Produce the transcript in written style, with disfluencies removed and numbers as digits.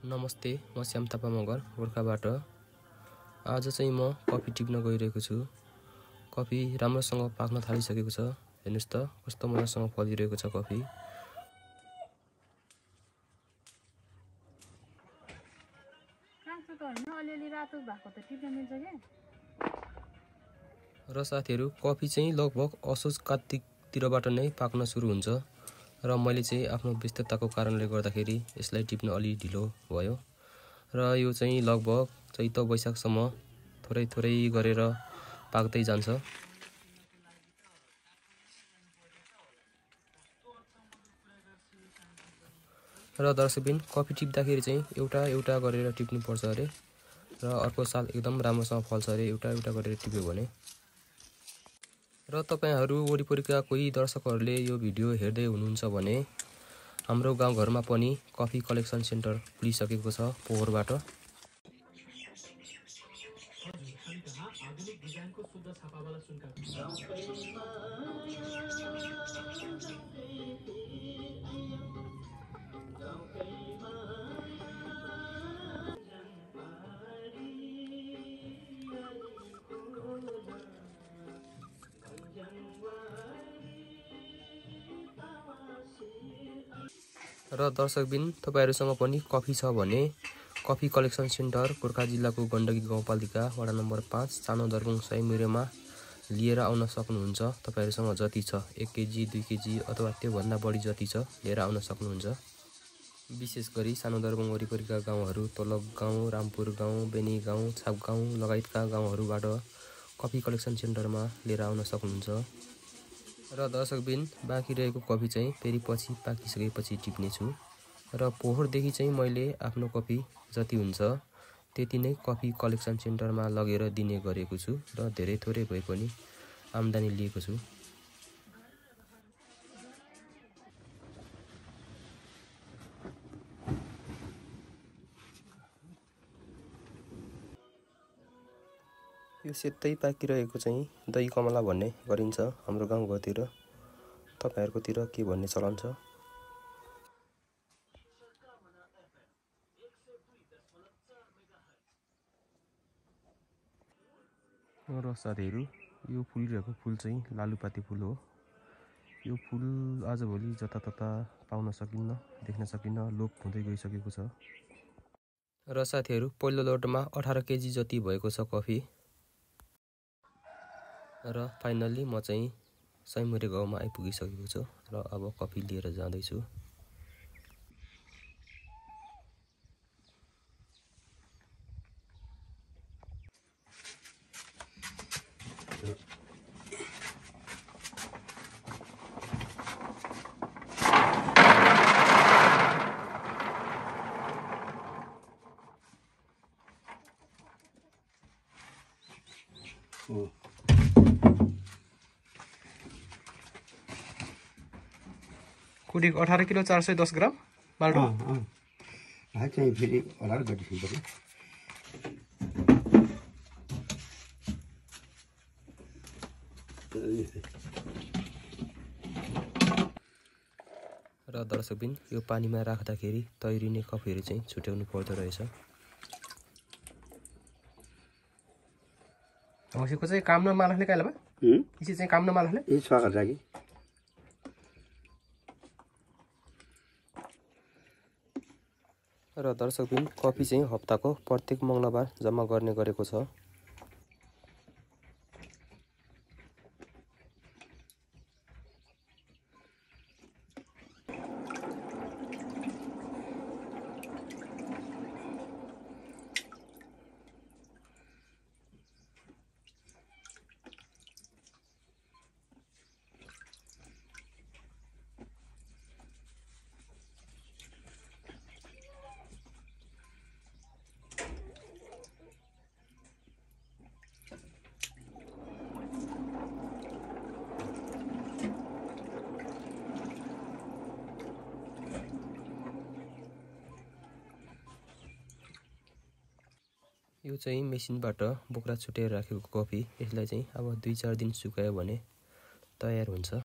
नमस्ते, म श्याम थापा मगर गोर्खाबाट। आज चाहिँ म कफी टिप्न गइरहेको छु। कफी राम्रोसँग पाक्न थालिसकेको छ। हेर्नुस् त कस्तो मजासँग फलिरहेको छ कफी। र साथीहरू, कफी चाहिँ लगभग असोज कार्तिकतिरबाट नै पाक्न सुरु हुन्छ र मैले चाहिँ आफ्नो व्यस्तताको कारणले गर्दाखेरि यसलाई टिप्न अलि ढिलो भयो र यो चाहिँ लगभग चैत वैशाखसम्म थोरै थोरै गरेर पाक्दै जान्छ। र दर्शकबिन, कफी टिप्दाखेरि चाहिँ एउटा गरेर टिप्नुपर्छ अरे र अर्को साल एकदम राम्रोसँग फल्छ अरे एउटा गरेर टिप्यो भने। र तपाईहरू वरिपरिका कोही दर्शकहरूले यो भिडियो हेर्दै हुनुहुन्छ भने हाम्रो गाउँघरमा पनि कफी कलेक्सन सेन्टर खुलिसकेको छ पोहोरबाट। र दर्शकबिन, तपाईहरूसँग पनि कफी छ भने कफी कलेक्सन सेन्टर गोर्खा जिल्लाको गण्डकी गाउँपालिका वडा नम्बर 5 सानो दर्बुङ सयमुरेमा लिएर आउन सक्नुहुन्छ। तपाईहरूसँग जति छ 1 केजी 2 केजी अथवा त्योभन्दा बढी जति छ लिएर आउन सक्नुहुन्छ। विशेष गरी सानो दर्बुङ वरिपरिका गाउँहरू तोलक गाउँ, रामपुर गाउँ, बेनी गाउँ, छाप गाउँ लगायतका गाउँहरूबाट कफी कलेक्सन सेन्टरमा लिएर आउन सक्नुहुन्छ। र दर्शकबिन, बाँकी रहेको कफी चाहिँ फेरि पछि पाकिसकेपछि टिप्नेछु र पोहोरदेखि चाहिँ मैले आफ्नो कफी जति हुन्छ त्यति नै कफी कलेक्सन सेन्टरमा लगेर दिने गरेको छु र धेरै थोरै भए पनि आम्दानी लिएको छु। यो सेतै पाकिरहेको चाहिँ दही कमला भन्ने गरिन्छ हाम्रो गाउँघरतिर। तपाईहरुकोतिर के भन्ने चलन छ? र साथीहरू, यो फुलिरहेको फुल चाहिँ लालुपाते फुल हो। यो फुल आजभोलि जतातता पाउन सकिन्न, देख्न सकिन्न, लोप हुँदै गइसकेको छ। र साथीहरू, पहिलो लोटमा 18 केजी जति भएको छ कफी। र फाइनल्ली म चाहिँ सयमुरे गाउँमा आइपुगिसकेको छु र अब कफी लिएर जाँदैछु। कुडिक 18 किलो 410 ग्राम माल्टो चाहिँ फेरि होला र गति पर्यो। र दर्शकबिन, यो पानीमा राख्दाखेरि तैरिने कफीहरू चाहिँ छुट्याउनु पर्दो रहेछ। हौसीको चाहिँ काम नमाल्ने काइला बा इसी चाहिँ काम नमाल्ने ए स्वागत राखी। र दर्शकबिन, कफी चाहिँ हप्ताको प्रत्येक मङ्गलबार जम्मा गर्ने गरेको छ। यो चाहिँ मेसिनबाट बोक्रा छुट्याएर राखेको कफी। यसलाई चाहिँ अब 2-4 दिन सुकायो भने तयार हुन्छ।